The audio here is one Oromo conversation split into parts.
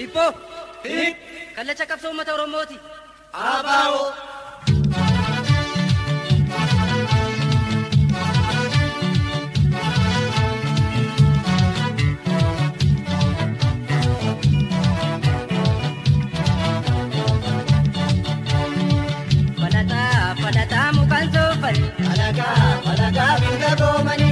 Ipo. Kallacha qabsoo uummata Oromooti. Abaa'oo. Palataa mukaan soofani. Alagaa binga goomani.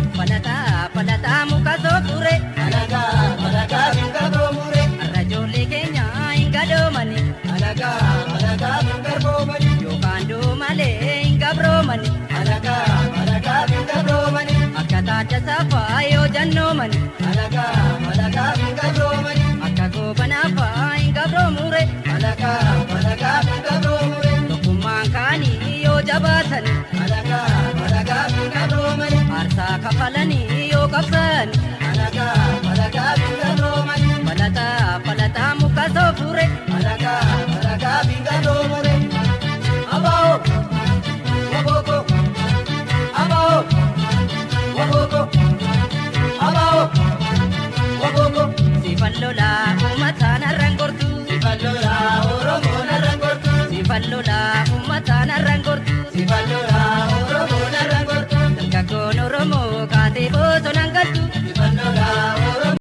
Palataa mukaan soofure. Alagaa binga goomure. Har'a ijoollee keenya hin gadoomani. Alagaa binga goomani. Yookaan doomalee hin gabroomani. Alagaa binga goomani. Akka taata saafaa yoo jannoomani. Alagaa binga goomani. Akka goobanaafaa hin gabroomure. Alagaa binga goomure. Tokkummaan kaanii yoo jabaatani. Alagaa binga goomani. Aarsaa kafalanii yoo qabsani. Alagaa binga goomani. Palataa muka soofure. Alagaa binga goomure. Abaa'oo. Wabooko. Abaa'oo. Wabooko. Abaa'oo. Wabooko. Sifan lolaa uummataan har'aan gortu. Sifan lolaa Oromoon har'aan gortu. Sifan lolaa uummataan har'aan gortu. Sifan lolaa Oromoon har'aan gortu. Dargaggoon Oromoo kaatee bosonaan galtu.